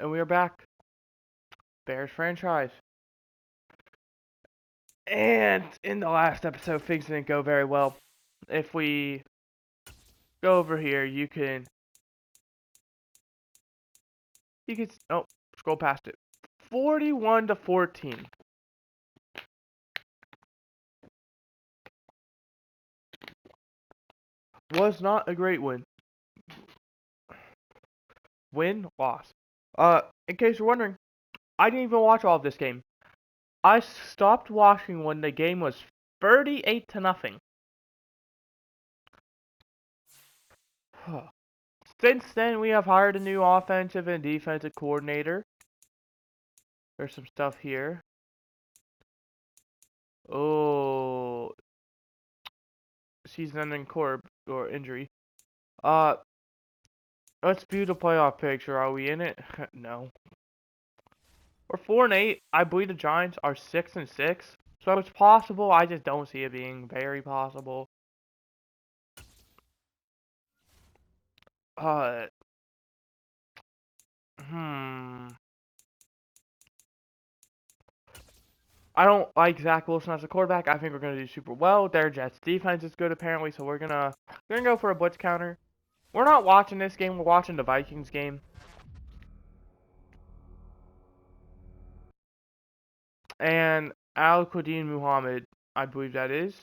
And we are back. Bears franchise. And in the last episode, things didn't go very well. If we go over here, you can scroll past it. 41-14 was not a great win. Win, loss. In case you're wondering, I didn't even watch all of this game. I stopped watching when the game was 38-0. Since then, we have hired a new offensive and defensive coordinator. There's some stuff here. Oh, season-ending core or injury. Uh, let's view the playoff picture. Are we in it? No. We're 4-8. I believe the Giants are 6-6. So it's possible. I just don't see it being very possible. Uh, hmm. I don't like Zach Wilson as a quarterback. I think we're gonna do super well. Their Jets defense is good apparently, so we're gonna go for a blitz counter. We're not watching this game. We're watching the Vikings game. And Al-Quadin Muhammad, I believe that is,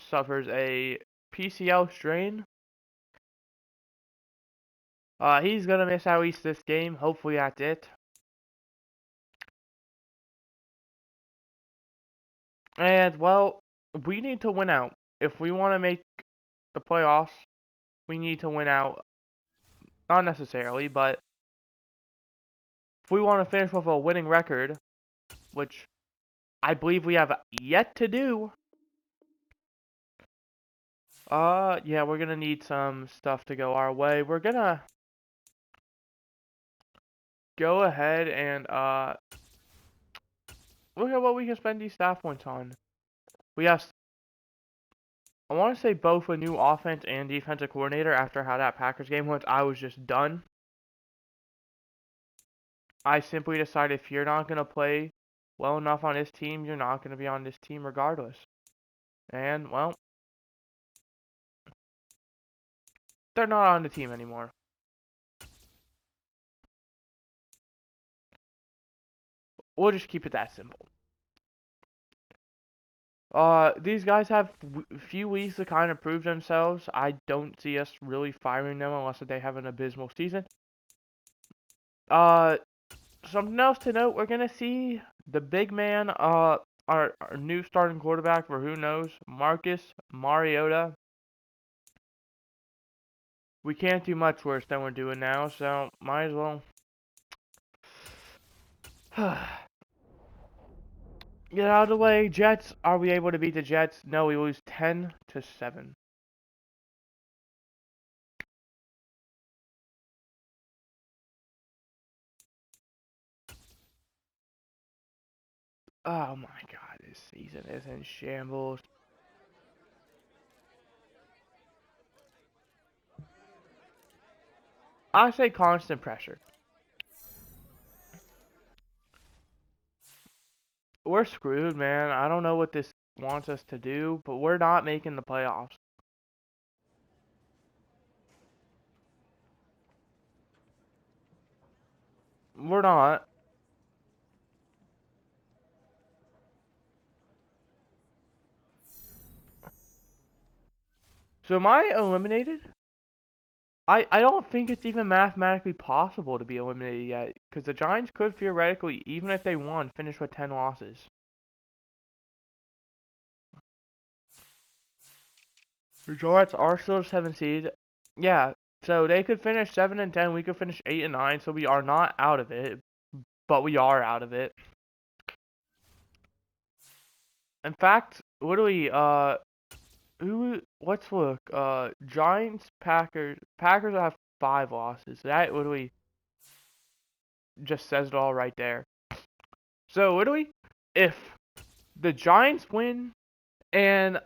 suffers a PCL strain. He's gonna miss at least this game. Hopefully that's it. And well, we need to win out. If we want to make the playoffs, we need to win out. Not necessarily, but if we want to finish with a winning record, which I believe we have yet to do, yeah, we're gonna need some stuff to go our way. We're gonna go ahead and look at what we can spend these staff points on. We have, I want to say, both a new offense and defensive coordinator after how that Packers game went. I was just done. I simply decided if you're not going to play well enough on this team, you're not going to be on this team regardless. And, well, they're not on the team anymore. We'll just keep it that simple. These guys have a few weeks to kind of prove themselves. I don't see us really firing them unless they have an abysmal season. Uh, Something else to note, we're gonna see the big man, our new starting quarterback for who knows, Marcus Mariota. We can't do much worse than we're doing now, so might as well get out of the way. Jets, are we able to beat the Jets? No, we lose 10-7. Oh my god, this season is in shambles. I say constant pressure. We're screwed, man. I don't know what this wants us to do, but we're not making the playoffs. We're not. So am I eliminated? I don't think it's even mathematically possible to be eliminated yet, because the Giants could theoretically, even if they won, finish with 10 losses. The Giants are still a 7 seed. Yeah, so they could finish 7-10, we could finish 8-9, so we are not out of it, but we are out of it. In fact, literally, let's look, Giants, Packers have 5 losses. That literally just says it all right there. So literally, if the Giants win, and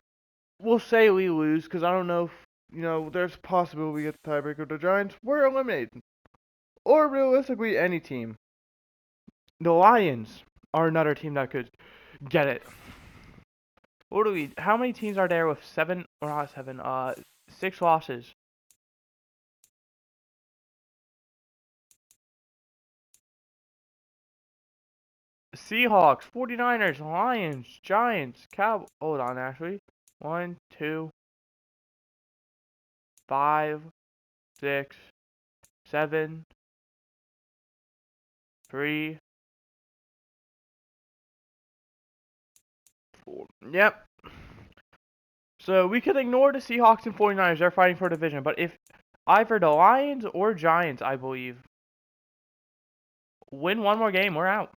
we'll say we lose, because I don't know if, there's a possibility we get the tiebreaker with the Giants, we're eliminated. or realistically any team. The Lions are another team that could get it. What do we? How many teams are there with 7 or not 7? 6 losses. Seahawks, 49ers, Lions, Giants, Hold on, actually. 1, 2, 5, 6, 7, 3, 4. Yep. So we could ignore the Seahawks and 49ers. They're fighting for a division. But if either the Lions or Giants, I believe, win one more game, we're out.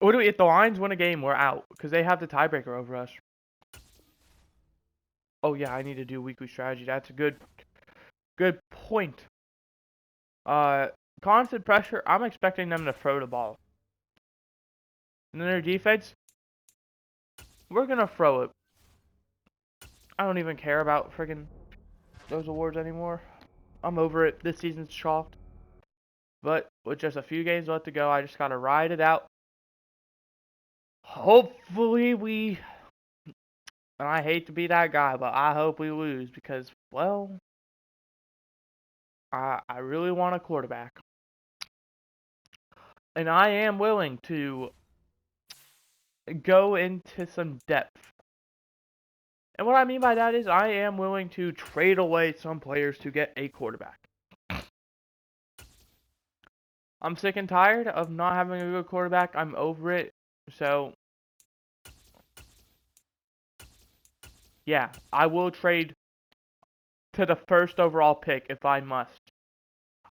Or if the Lions win a game, we're out. Because they have the tiebreaker over us. Oh yeah, I need to do weekly strategy. That's a good point. Constant pressure. I'm expecting them to throw the ball. And then their defense, we're gonna throw it. I don't even care about friggin' those awards anymore. I'm over it. This season's chalked. But with just a few games left to go, I just gotta ride it out. Hopefully we, and I hate to be that guy, but I hope we lose because, well, I really want a quarterback. And I am willing to go into some depth. And what I mean by that is I am willing to trade away some players to get a quarterback. I'm sick and tired of not having a good quarterback. I'm over it. So, yeah, I will trade to the first overall pick if I must.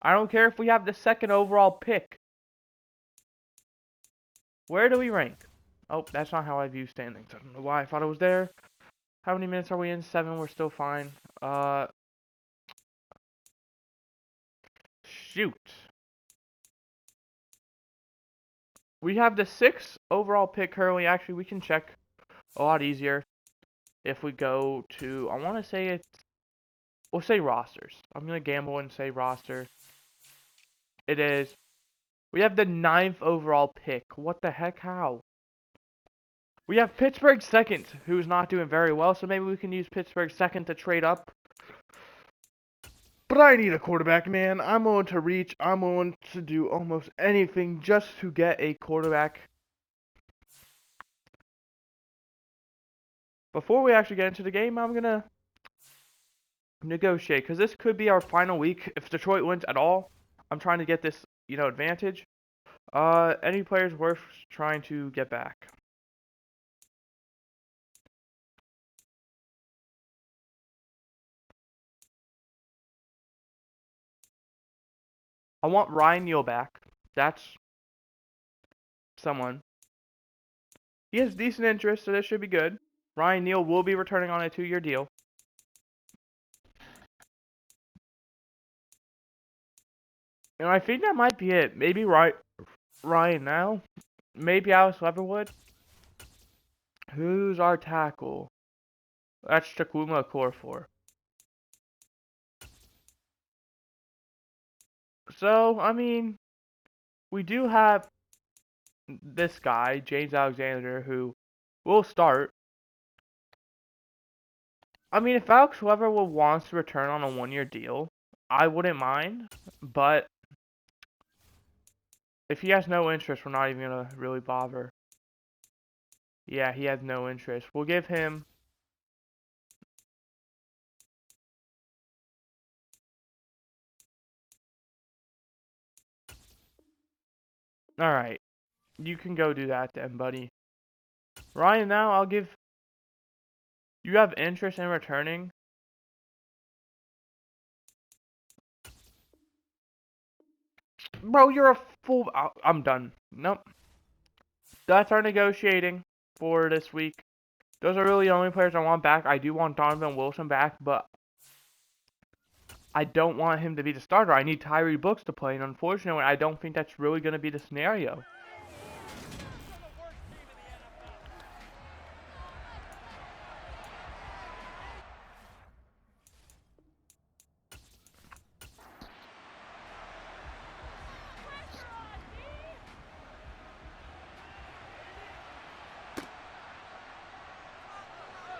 I don't care if we have the second overall pick. Where do we rank? Oh, that's not how I view standings. I don't know why I thought it was there. How many minutes are we in? 7. We're still fine. Shoot. We have the 6th overall pick currently. Actually, we can check a lot easier if we go to, I want to say it's, we'll say rosters. I'm going to gamble and say roster. It is. We have the 9th overall pick. What the heck? How? We have Pittsburgh 2nd, who's not doing very well, so maybe we can use Pittsburgh 2nd to trade up. But I need a quarterback, man. I'm willing to reach. I'm willing to do almost anything just to get a quarterback. Before we actually get into the game, I'm going to negotiate, because this could be our final week. If Detroit wins at all, I'm trying to get this, advantage. Any players worth trying to get back? I want Ryan Neal back. That's someone. He has decent interest, so this should be good. Ryan Neal will be returning on a 2-year deal. And I think that might be it. Maybe Ryan now. Maybe Alex Leatherwood. Who's our tackle? That's Chukwuma Okorafor. So, I mean, we do have this guy, James Alexander, who will start. I mean, if Alex Leatherwood wants to return on a 1-year deal, I wouldn't mind. But if he has no interest, we're not even going to really bother. Yeah, he has no interest. We'll give him... Alright. You can go do that then, buddy. Ryan, now I'll give... You have interest in returning? Bro, you're a fool. I'm done. Nope. That's our negotiating for this week. Those are really the only players I want back. I do want Donovan Wilson back, but I don't want him to be the starter. I need Tyree Brooks to play, and unfortunately, I don't think that's really going to be the scenario.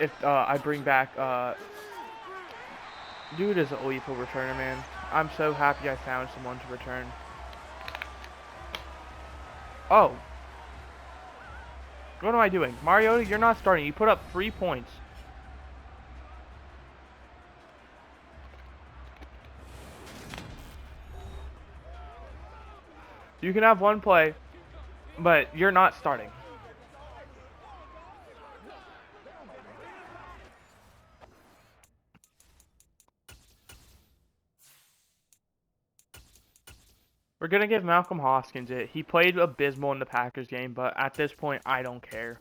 if I bring back dude is a lethal returner, man. I'm so happy I found someone to return. Oh. What am I doing? Mariota, you're not starting. You put up 3 points. You can have 1 play, but you're not starting. We're going to give Malcolm Hoskins it. He played abysmal in the Packers game, but at this point, I don't care.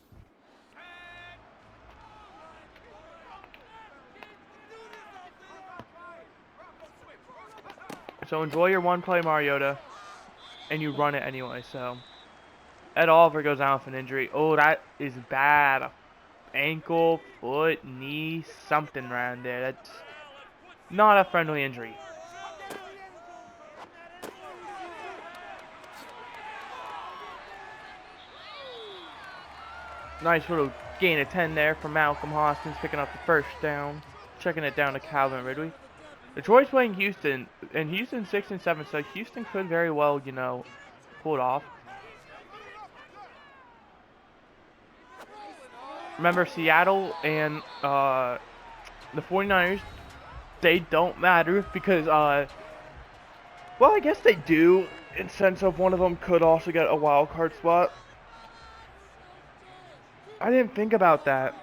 So enjoy your 1 play, Mariota, and you run it anyway, so. Ed Oliver goes out with an injury. Oh, that is bad. Ankle, foot, knee, something around there. That's not a friendly injury. Nice little gain of 10 there from Malcolm Hoskins, picking up the first down. Checking it down to Calvin Ridley. Detroit's playing Houston, and Houston's 6-7, so Houston could very well, you know, pull it off. Remember, Seattle and the 49ers, they don't matter because, well, I guess they do, in sense of one of them could also get a wild card spot. I didn't think about that.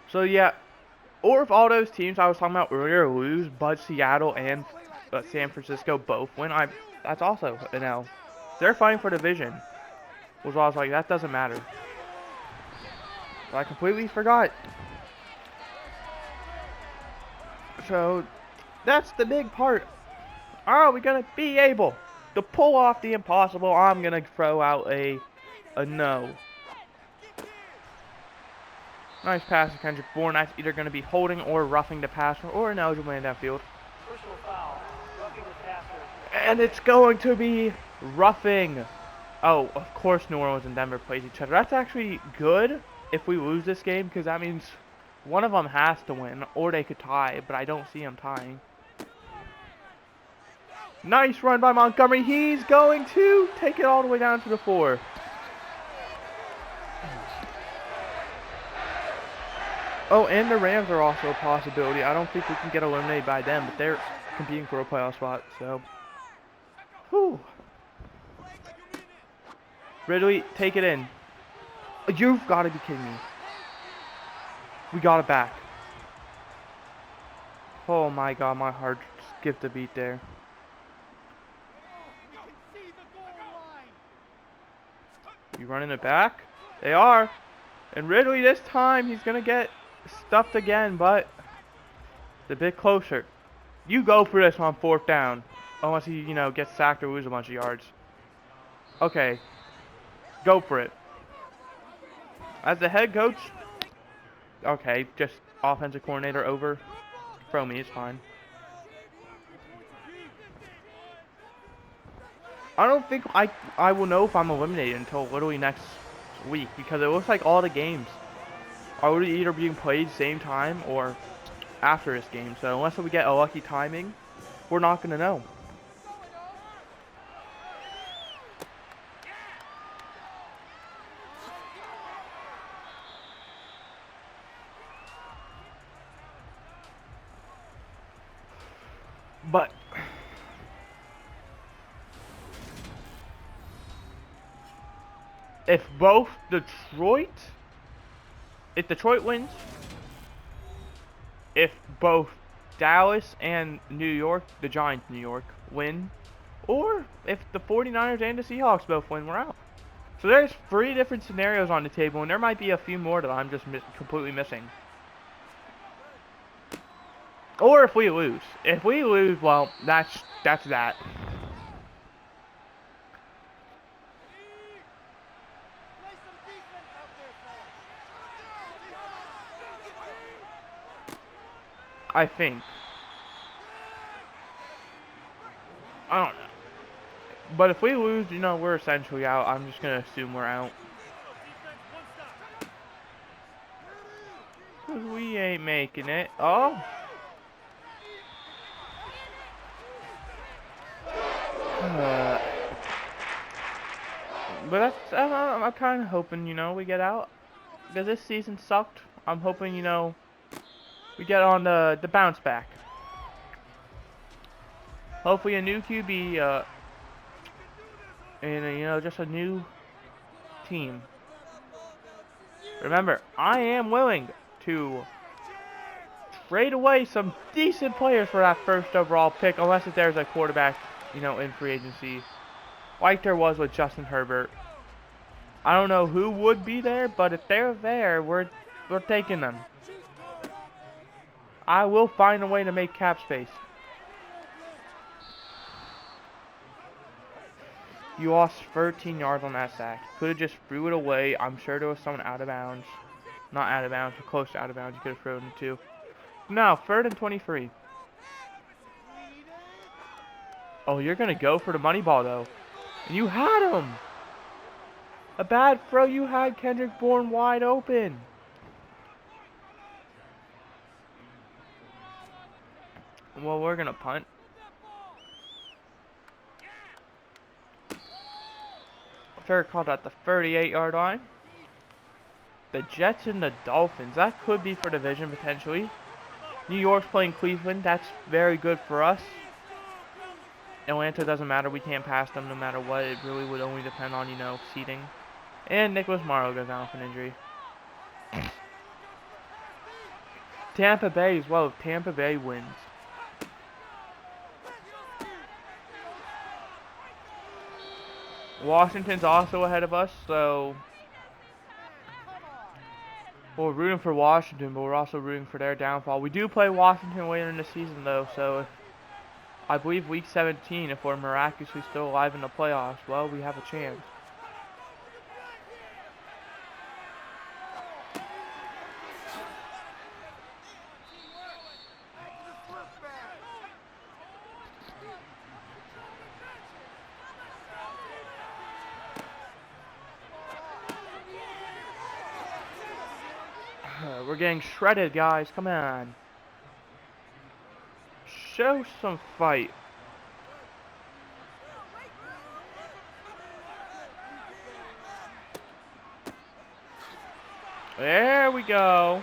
So yeah, or if all those teams I was talking about earlier lose, but Seattle and San Francisco both win, that's also an L. They're fighting for division. Was I was like, that doesn't matter. But I completely forgot. So that's the big part. Are we gonna be able to pull off the impossible? I'm gonna throw out a no. Nice pass to Kendrick Bourne. That's either going to be holding or roughing the passer or an eligible man downfield. Personal foul, roughing the passer. And it's going to be roughing. Oh, of course New Orleans and Denver plays each other. That's actually good if we lose this game because that means one of them has to win or they could tie, but I don't see them tying. Nice run by Montgomery. He's going to take it all the way down to the 4. Oh, and the Rams are also a possibility. I don't think we can get eliminated by them, but they're competing for a playoff spot, so. Whew. Ridley, take it in. You've got to be kidding me. We got it back. Oh my god, my heart skipped a beat there. You running it back? They are. And Ridley this time, he's going to get stuffed again, but it's a bit closer. You go for this on 4th down. Unless he, you know, gets sacked or loses a bunch of yards. Okay. Go for it. As the head coach, okay, just offensive coordinator over. Throw me, it's fine. I don't think I will know if I'm eliminated until literally next week because it looks like all the games are either being played same time or after this game. So unless we get a lucky timing, we're not going to know. But if Detroit wins, if both Dallas and New York, the Giants New York, win, or if the 49ers and the Seahawks both win, we're out. So there's 3 different scenarios on the table, and there might be a few more that I'm just completely missing. Or if we lose. If we lose, well, that's that. I think. I don't know. But if we lose, you know, we're essentially out. I'm just going to assume we're out. Because we ain't making it. Oh. But that's, I'm kind of hoping, you know, we get out. Because this season sucked. I'm hoping, you know, we get on the bounce back. Hopefully a new QB, and, you know, just a new team. Remember, I am willing to trade away some decent players for that first overall pick, unless if there's a quarterback, you know, in free agency, like there was with Justin Herbert. I don't know who would be there, but if they're there, we're taking them. I will find a way to make cap space. You lost 13 yards on that sack. Could have just threw it away. I'm sure there was someone out of bounds. Not out of bounds, but close to out of bounds. You could have thrown it to. Now, 3rd and 23. Oh, you're going to go for the money ball, though. And you had him. A bad throw. You had Kendrick Bourne wide open. Well, we're going to punt. Fair called at the 38-yard line. The Jets and the Dolphins. That could be for division, potentially. New York's playing Cleveland. That's very good for us. Atlanta doesn't matter. We can't pass them no matter what. It really would only depend on, you know, seeding. And Nicholas Morrow goes down with an injury. Tampa Bay as well. Tampa Bay wins. Washington's also ahead of us, so we're rooting for Washington, but we're also rooting for their downfall. We do play Washington later in the season, though, so I believe week 17, if we're miraculously still alive in the playoffs, well, we have a chance. We're getting shredded, guys. Come on. Show some fight. There we go.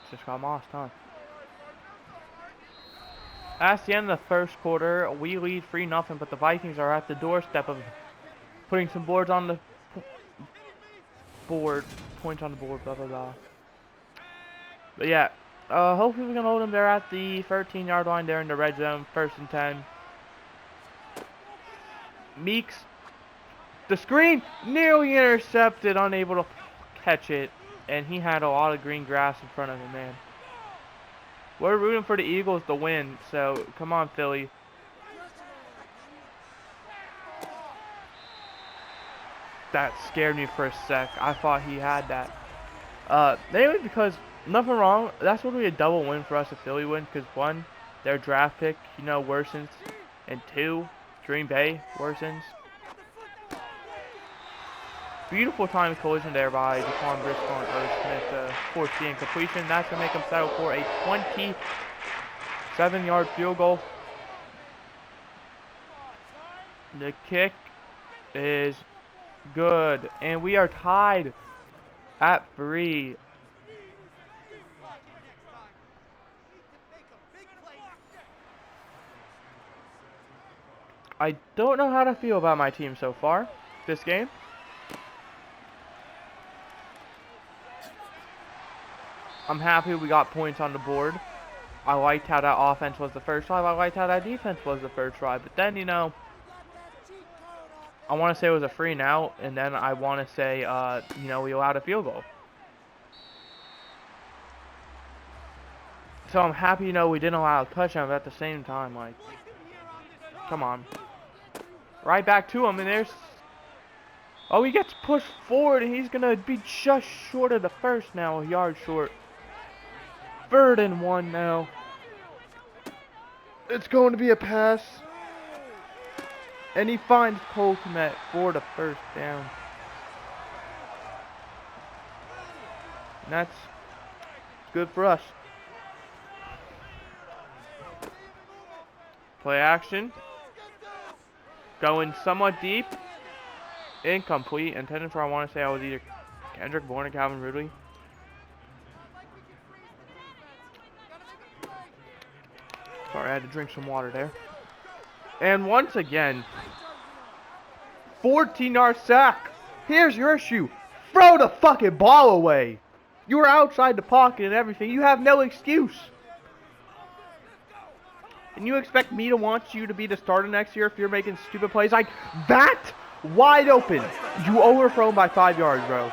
Just got mossed, huh? That's the end of the first quarter. We lead 3-0, but the Vikings are at the doorstep of putting some boards on the board. Points on the board, blah, blah, blah. But yeah, hopefully we can hold them there at the 13-yard line there in the red zone, 1st and 10. Meeks, the screen, nearly intercepted, unable to catch it. And he had a lot of green grass in front of him, man. We're rooting for the Eagles to win, so come on, Philly. That scared me for a sec. I thought he had that. Mainly because, nothing wrong, that's going to be a double win for us if Philly win, because 1, their draft pick, you know, worsens, and 2, Green Bay worsens. Beautiful time collision there by Jaquan Brisker and Irv Smith. Forced the incompletion. That's going to make him settle for a 27-yard field goal. The kick is good. And we are tied at 3. I don't know how to feel about my team so far this game. I'm happy we got points on the board. I liked how that offense was the first drive. I liked how that defense was the first drive. But then, you know, I want to say it was a free and out. And then I want to say, you know, we allowed a field goal. So I'm happy, you know, we didn't allow a touchdown. But at the same time, like, come on. Right back to him, and there's... Oh, he gets pushed forward, and he's going to be just short of the first now, a yard short. 3rd and 1 now. It's going to be a pass. And he finds Cole Kmet for the 1st down. And that's good for us. Play action. Going somewhat deep. Incomplete. Intended for, I want to say, I was either Kendrick Bourne or Calvin Ridley. Sorry, I had to drink some water there. And once again, 14-yard sack. Here's your issue. Throw the fucking ball away. You were outside the pocket and everything. You have no excuse. And you expect me to want you to be the starter next year if you're making stupid plays like that? Wide open. You overthrown by 5 yards, bro.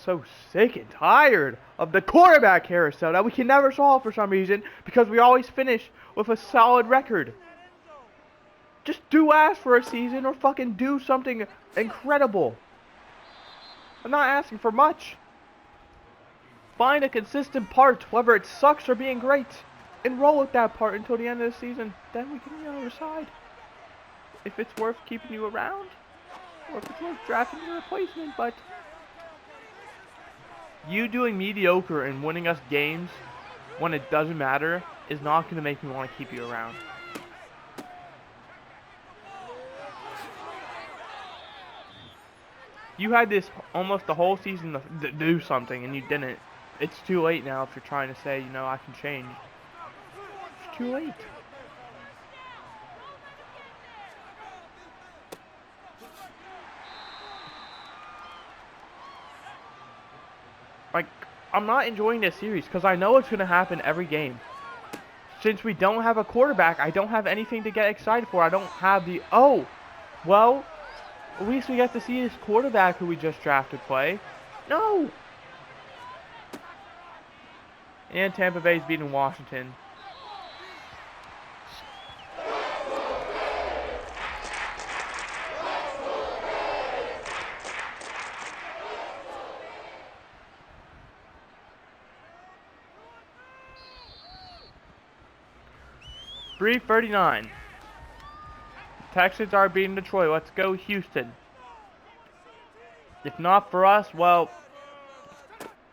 So sick and tired of the quarterback carousel that we can never solve for some reason because we always finish with a solid record. Just do ask for a season or fucking do something incredible. I'm not asking for much. Find a consistent part, whether it sucks or being great, and roll with that part until the end of the season. Then we can be on the other side. If it's worth keeping you around, or if it's worth drafting your replacement, but you doing mediocre and winning us games when it doesn't matter is not going to make me want to keep you around. You had this almost the whole season to do something, and you didn't. It's too late now if you're trying to say, you know, I can change. It's too late. Like, I'm not enjoying this series because I know it's going to happen every game. Since we don't have a quarterback, I don't have anything to get excited for. I don't have the, oh, well, at least we get to see this quarterback who we just drafted play. No! And Tampa Bay's beating Washington. .339. Texans are beating Detroit. Let's go Houston. If not for us, well,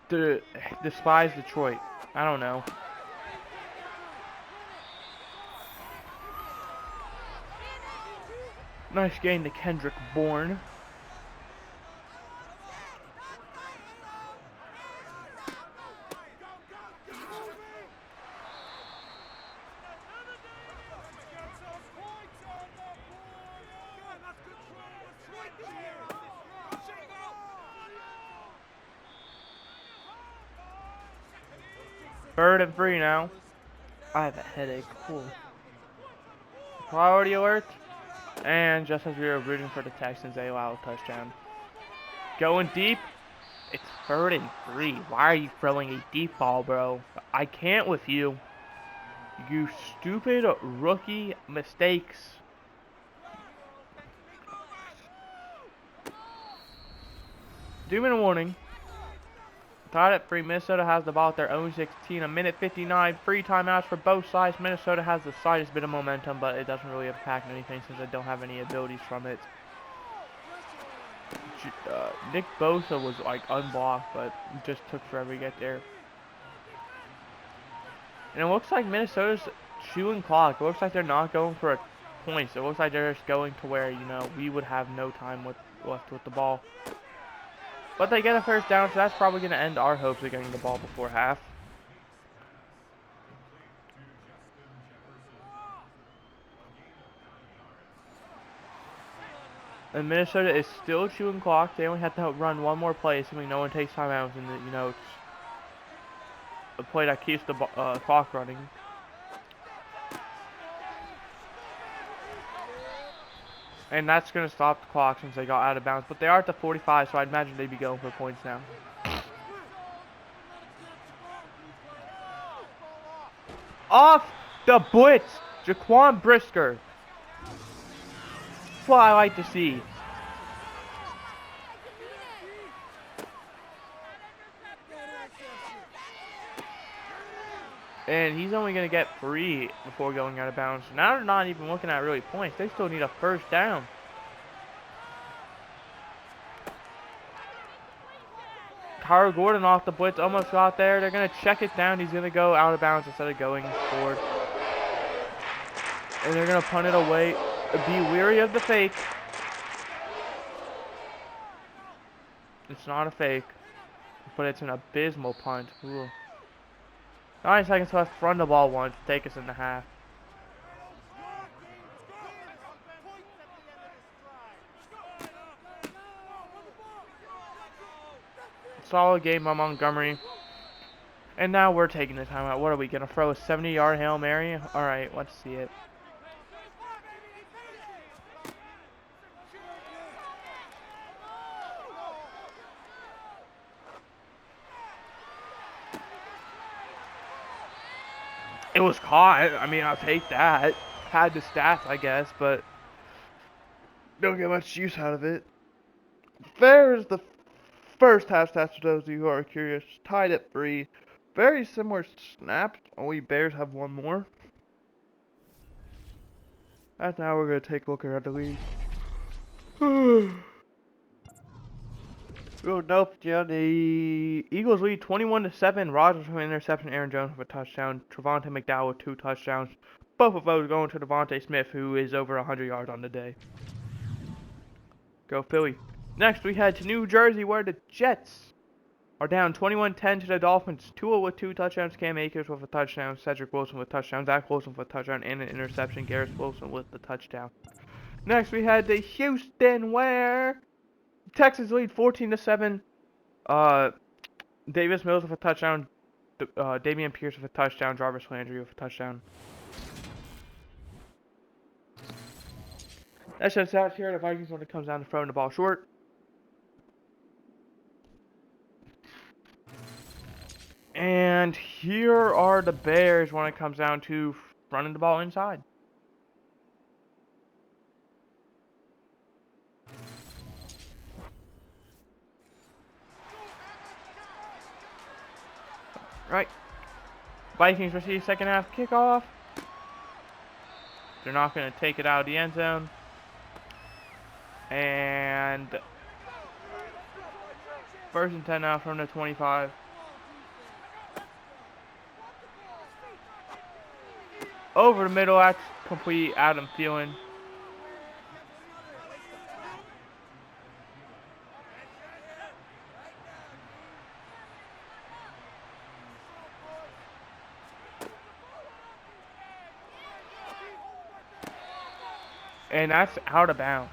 despise Detroit. I don't know. Nice game to Kendrick Bourne. Third and 3 now. I have a headache. Cool. Priority alert. And just as we were rooting for the Texans, they allow a touchdown. Going deep. It's 3rd and 3. Why are you throwing a deep ball, bro? I can't with you. You stupid rookie mistakes. Doom warning. Tied at 3. Minnesota has the ball at their own 16. A minute 59. 3 timeouts for both sides. Minnesota has the slightest bit of momentum, but it doesn't really impact anything since they don't have any abilities from it. Nick Bosa was like unblocked, but it just took forever to get there. And it looks like Minnesota's chewing clock. It looks like they're not going for points. It looks like they're just going to where, you know, we would have no time left with the ball. But they get a first down, so that's probably going to end our hopes of getting the ball before half. And Minnesota is still chewing clock. They only have to run one more play, assuming no one takes timeouts, and you know, it's a play that keeps the clock running. And that's going to stop the clock since they got out of bounds. But they are at the 45, so I'd imagine they'd be going for points now. Off the blitz, Jaquan Brisker. what I like to see. And he's only going to get 3 before going out of bounds. Now they're not even looking at really points. They still need a first down. Kyler Gordon off the blitz, almost got there. They're going to check it down. He's going to go out of bounds instead of going forward. And they're going to punt it away. Be wary of the fake. It's not a fake, but it's an abysmal punt. Ooh. 9 seconds left. Run the ball once. Take us in the half. Solid game by Montgomery. And now we're taking the timeout. What are we going to throw? A 70-yard Hail Mary? Alright, let's see it. It was caught. I mean, I'll take that. Had the stats, I guess, but don't get much use out of it. There's the first half stats for those of you who are curious. Tied at 3. Very similar snaps, only Bears have 1 more. And now we're going to take a look at the lead. Philadelphia, the Eagles lead 21-7. Rodgers with an interception, Aaron Jones with a touchdown, Trevonte McDowell with 2 touchdowns. Both of those going to Devontae Smith, who is over 100 yards on the day. Go Philly. Next, we head to New Jersey, where the Jets are down 21-10 to the Dolphins. Tua with 2 touchdowns, Cam Akers with a touchdown, Cedric Wilson with a touchdown, Zach Wilson with a touchdown, and an interception, Garrett Wilson with the touchdown. Next, we head to Houston, where Texans lead 14-7. Davis Mills with a touchdown. Dameon Pierce with a touchdown. Jarvis Landry with a touchdown. That's just out here. The Vikings when it comes down to throwing the ball short. And here are the Bears when it comes down to running the ball inside. Right. Vikings receive second half kickoff. They're not going to take it out of the end zone. And first and 10 now from the 25. Over the middle, that's complete. Adam Thielen. And that's out of bounds.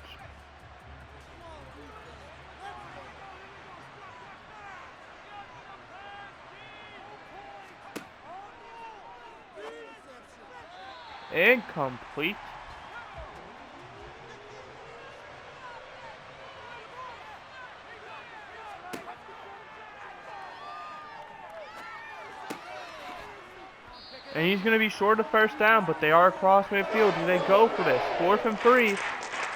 Incomplete. And he's going to be short of first down, but they are across midfield. Do they go for this? 4th and 3.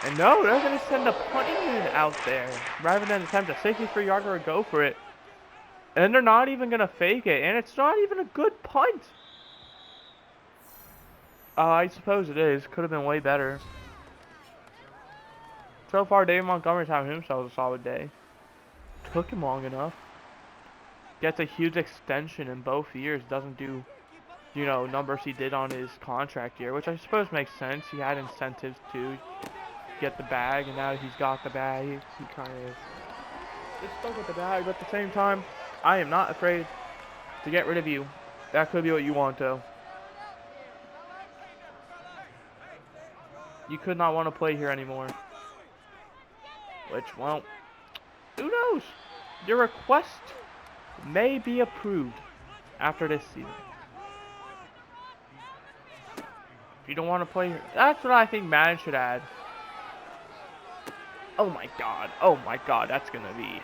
And no, they're going to send a punting unit out there rather than attempt a 63-yarder or go for it. And they're not even going to fake it. And it's not even a good punt. I suppose it is. Could have been way better. So far, David Montgomery's having himself a solid day. Took him long enough. Gets a huge extension in both years. Doesn't do, you know, numbers he did on his contract year, which I suppose makes sense. He had incentives to get the bag, and now that he's got the bag, he kind of is stuck with the bag. But at the same time, I am not afraid to get rid of you. That could be what you want, though. You could not want to play here anymore. Which, well, who knows? Your request may be approved after this season. If you don't want to play here, that's what I think Madden should add. Oh my god, that's gonna be.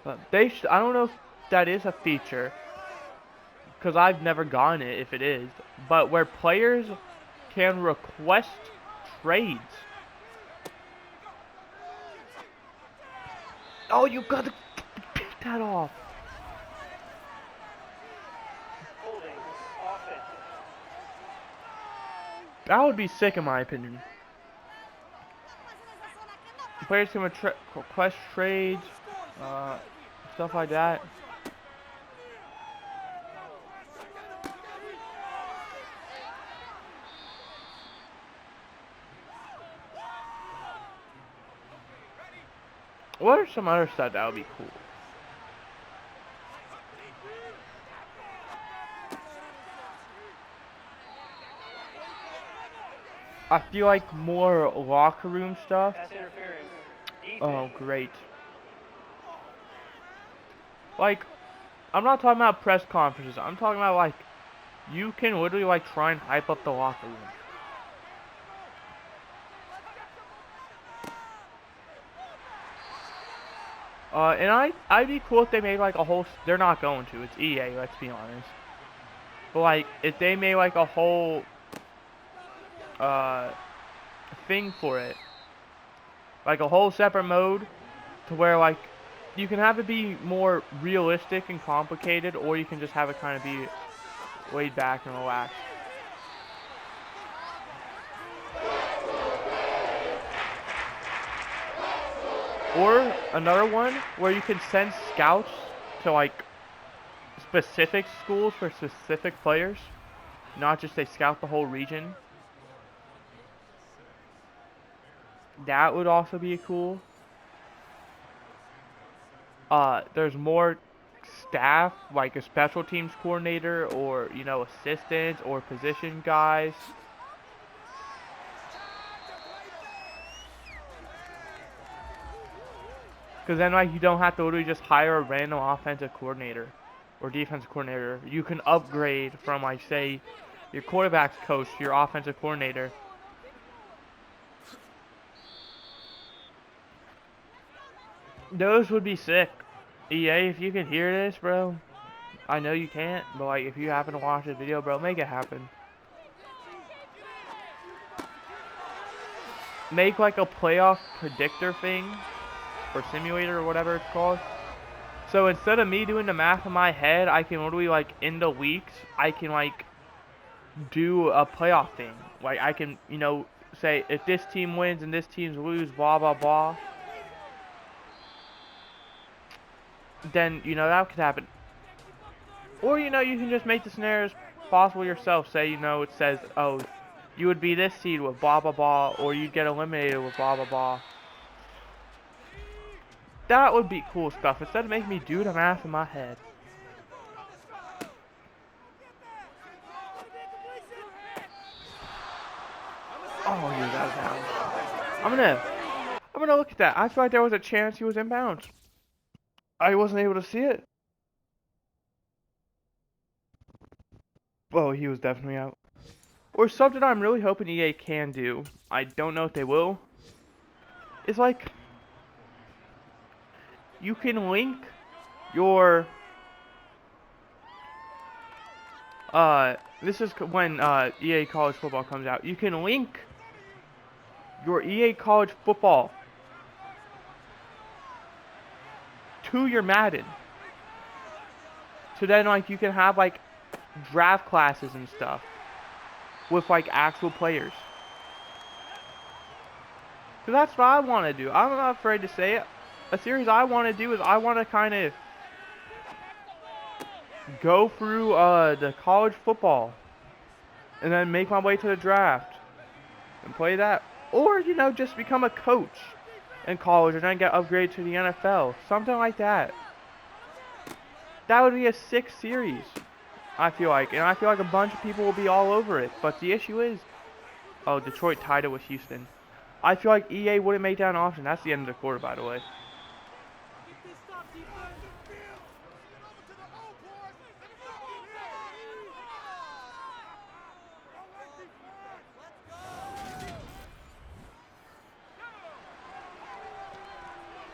But they should, I don't know if that is a feature, because I've never gotten it if it is, but where players can request trades. Oh, you got to pick that off. Holding. Offense. That would be sick in my opinion. Players can request trades, stuff like that. What are some other stuff that would be cool? I feel like more locker room stuff. Pass interference. Oh, great. Like, I'm not talking about press conferences. I'm talking about, like, you can literally, like, try and hype up the locker room. And I'd be cool if they made, like, a whole... They're not going to. It's EA, let's be honest. But, like, if they made, like, a whole... thing for it. Like, a whole separate mode to where, like, you can have it be more realistic and complicated, or you can just have it kind of be laid back and relaxed. Or another one where you can send scouts to, like, specific schools for specific players, not just they scout the whole region. That would also be cool. There's more staff, like a special teams coordinator, or, you know, assistants or position guys. Because then, like, you don't have to literally just hire a random offensive coordinator or defensive coordinator. You can upgrade from, like, say, your quarterback's coach to your offensive coordinator. Those would be sick. EA, if you can hear this, bro, I know you can't, but, like, if you happen to watch this video, bro, make it happen. Make, like, a playoff predictor thing, or simulator, or whatever it's called. So instead of me doing the math in my head, I can literally, like, in the weeks, I can, like, do a playoff thing. Like, I can, you know, say, if this team wins and this team's lose, blah, blah, blah. Then, you know, that could happen. Or, you know, you can just make the scenarios possible yourself. Say, you know, it says, oh, you would be this seed with blah, blah, blah, or you'd get eliminated with blah, blah, blah. That would be cool stuff, instead of making me do the math in my head. Oh, he was out of bounds. I'm gonna look at that. I feel like there was a chance he was in bounds. I wasn't able to see it. Oh, he was definitely out. Or something I'm really hoping EA can do, I don't know if they will, is like, you can link your, this is when, EA College Football comes out. You can link your EA College Football to your Madden. So then, like, you can have, like, draft classes and stuff with, like, actual players. So that's what I want to do. I'm not afraid to say it. A series I want to do is I want to kind of go through the college football and then make my way to the draft and play that. Or, you know, just become a coach in college and then get upgraded to the NFL. Something like that. That would be a sick series, I feel like. And I feel like a bunch of people will be all over it. But the issue is, oh, Detroit tied it with Houston. I feel like EA wouldn't make that an option. That's the end of the quarter, by the way.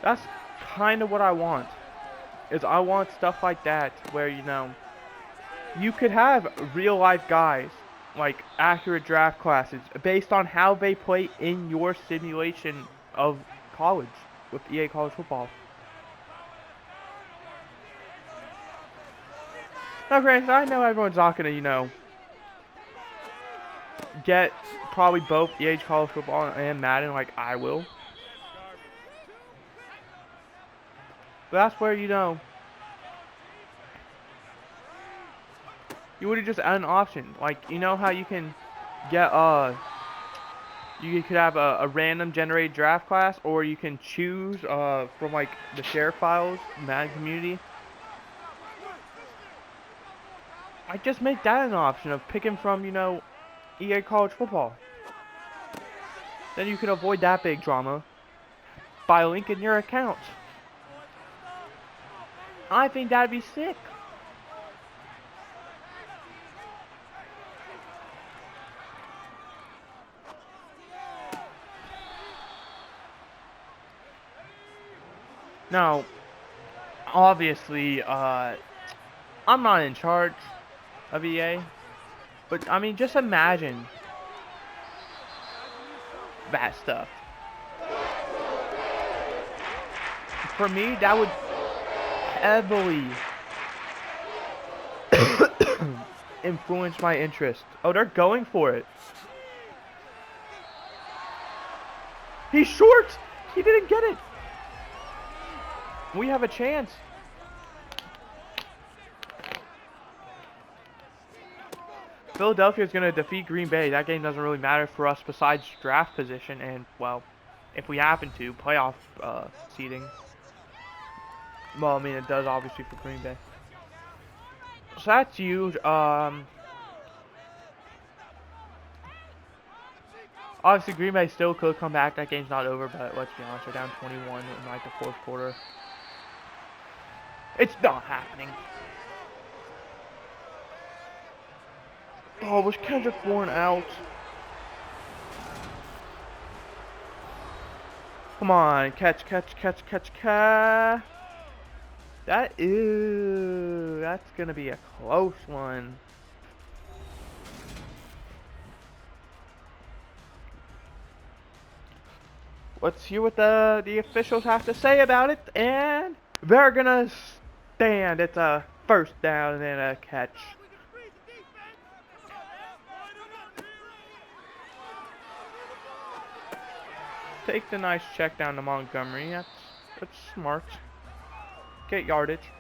That's kind of what I want. Is I want stuff like that where, you know, you could have real life guys like accurate draft classes based on how they play in your simulation of college with EA College Football. Now, granted, I know everyone's not gonna, get probably both EA College Football and Madden like I will. But that's where, you would have just added an option. Like, you know how you can get, you could have a random generated draft class, or you can choose, from, like, the share files, Madden community. I just make that an option of picking from, EA College Football. Then you can avoid that big drama by linking your account. I think that'd be sick. Now, obviously, I'm not in charge of EA, but I mean, just imagine that stuff. For me, that would heavily influence my interest. Oh, they're going for it. He's short! He didn't get it! We have a chance. Philadelphia is going to defeat Green Bay. That game doesn't really matter for us besides draft position and, well, if we happen to, playoff seeding. Well, I mean, it does obviously for Green Bay. So that's huge. Obviously, Green Bay still could come back. That game's not over, but let's be honest, they're down 21 in like the fourth quarter. It's not happening. Oh, was Kendrick Bourne out? Come on, catch. That's gonna be a close one. Let's hear what the officials have to say about it, and they're gonna stand. It's a first down and a catch. Take the nice check down to Montgomery. That's smart. Get yardage.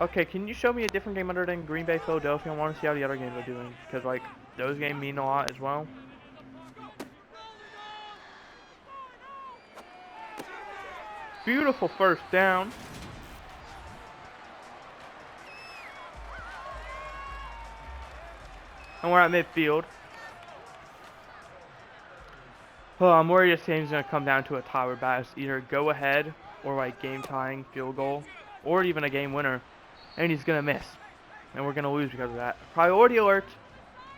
Okay, can you show me a different game other than Green Bay, Philadelphia? I want to see how the other games are doing, because like those games mean a lot as well. Beautiful first down. And we're at midfield. Oh, I'm worried this game's going to come down to a tie where Bass either go ahead or like game tying field goal or even a game winner. And he's going to miss. And we're going to lose because of that. Priority alert.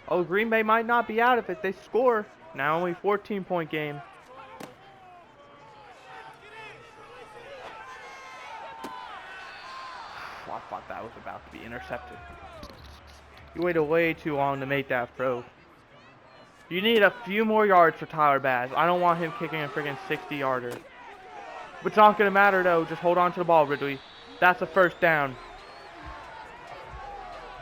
Oh, Green Bay might not be out if they score. Now only 14-point game. Oh, I thought that was about to be intercepted. You waited way too long to make that throw. You need a few more yards for Tyler Bass. I don't want him kicking a freaking 60-yarder. But it's not going to matter, though. Just hold on to the ball, Ridley. That's a first down.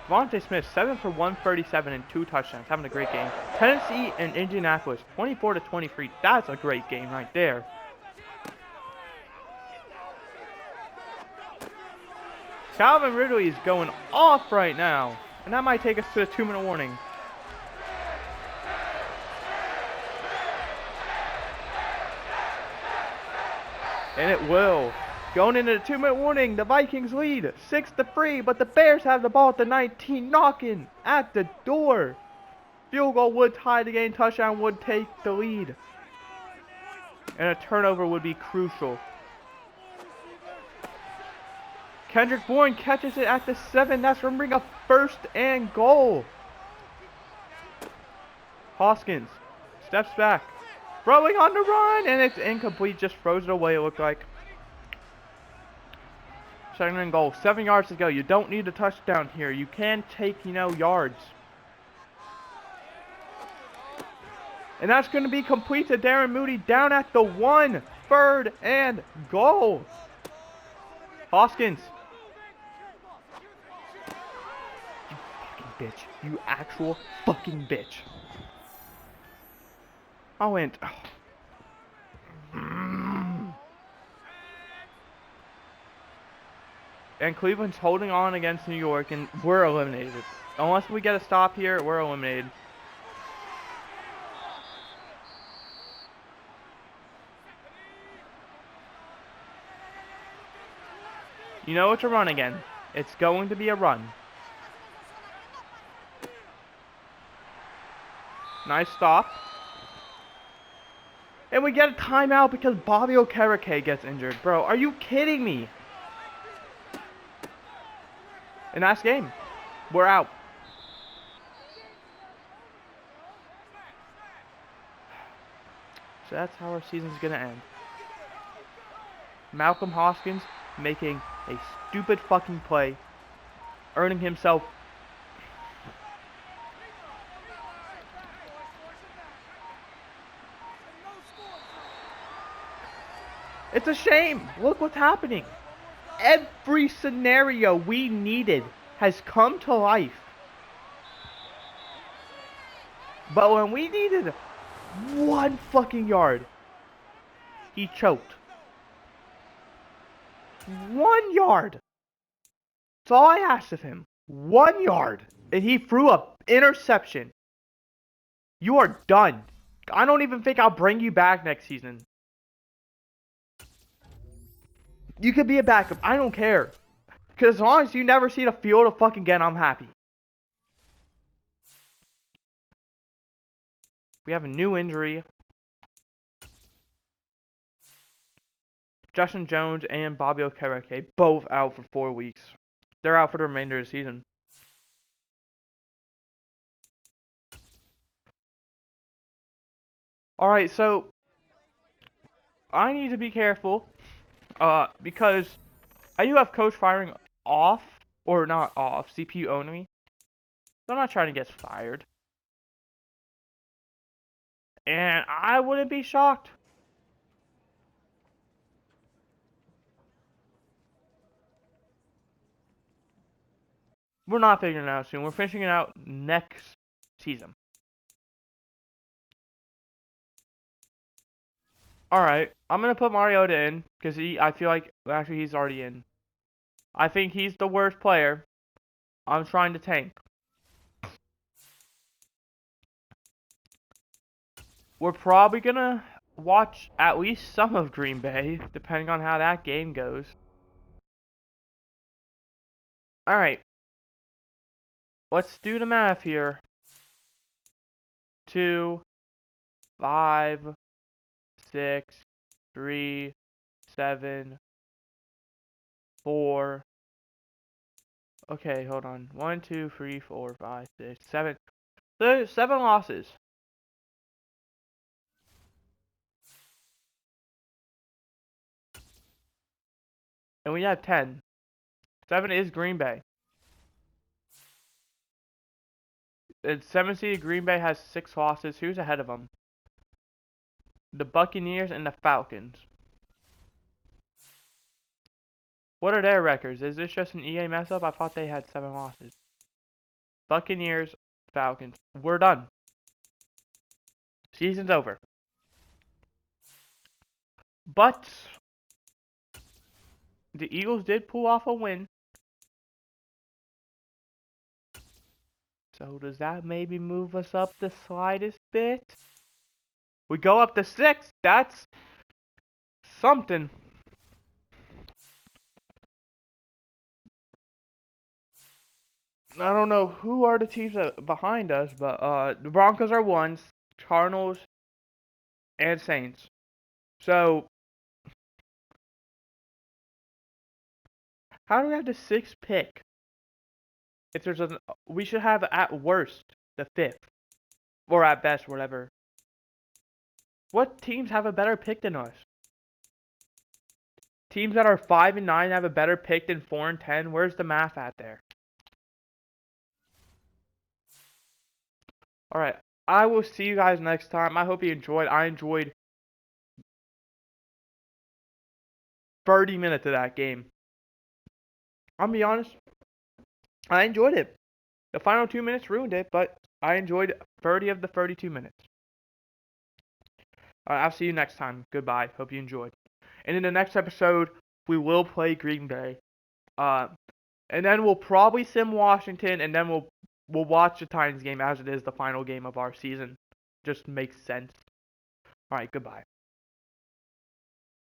Devontae Smith, 7 for 137 and 2 touchdowns. Having a great game. Tennessee and Indianapolis, 24-23. That's a great game right there. Calvin Ridley is going off right now. And that might take us to a 2-minute warning. And it will. Going into the 2-minute warning, the Vikings lead 6-3, but the Bears have the ball at the 19, knocking at the door. Field goal would tie the game, touchdown would take the lead. And a turnover would be crucial. Kendrick Bourne catches it at the 7. That's going to bring a first and goal. Hoskins steps back. Throwing on the run, and it's incomplete. Just throws it away, it looked like. Second and goal. 7 yards to go. You don't need a touchdown here. You can take, yards. And that's going to be complete to Darren Mooney down at the 1, 3rd and goal. Hoskins. You fucking bitch. You actual fucking bitch. I went. And Cleveland's holding on against New York, and we're eliminated. Unless we get a stop here, we're eliminated. You know it's a run again. It's going to be a run. Nice stop. And we get a timeout because Bobby Okereke gets injured. Bro, are you kidding me? And that's game. We're out. So that's how our season's gonna end. Malcolm Hoskins making a stupid fucking play, earning himself It's a shame. Look what's happening. Every scenario we needed has come to life. But when we needed 1 fucking yard, he choked. 1 yard. That's all I asked of him. 1 yard. And he threw an interception. You are done. I don't even think I'll bring you back next season. You could be a backup. I don't care. Because as long as you never see the field fucking again, I'm happy. We have a new injury. Justin Jones and Bobby Okereke both out for 4 weeks. They're out for the remainder of the season. Alright, so I need to be careful. Because I do have coach firing off, or not off, CPU only. So I'm not trying to get fired. And I wouldn't be shocked. We're not figuring it out soon. We're finishing it out next season. Alright, I'm going to put Mariota in, because I feel like, actually he's already in. I think he's the worst player. I'm trying to tank. We're probably going to watch at least some of Green Bay, depending on how that game goes. Alright. Let's do the math here. 2, 5, 6, 3, 7, 4. Okay, hold on. 1, 2, 3, 4, 5, 6, 7. There's 7 losses. And we have 10. 7 is Green Bay. And 7-seeded Green Bay has 6 losses. Who's ahead of them? The Buccaneers and the Falcons. What are their records? Is this just an EA mess up? I thought they had 7 losses. Buccaneers, Falcons. We're done. Season's over. But the Eagles did pull off a win. So does that maybe move us up the slightest bit? We go up to 6. That's something. I don't know who are the teams behind us, but the Broncos are 1, Cardinals, and Saints. So how do we have the 6th pick? If there's we should have at worst the 5th, or at best whatever. What teams have a better pick than us? Teams that are 5 and 9 have a better pick than 4 and 10. Where's the math at there? All right, I will see you guys next time. I hope you enjoyed. I enjoyed 30 minutes of that game. I'll be honest, I enjoyed it. The final 2 minutes ruined it, but I enjoyed 30 of the 32 minutes. I'll see you next time. Goodbye. Hope you enjoyed. And in the next episode, we will play Green Bay. And then we'll probably sim Washington, and then we'll watch the Titans game as it is the final game of our season. Just makes sense. All right, goodbye.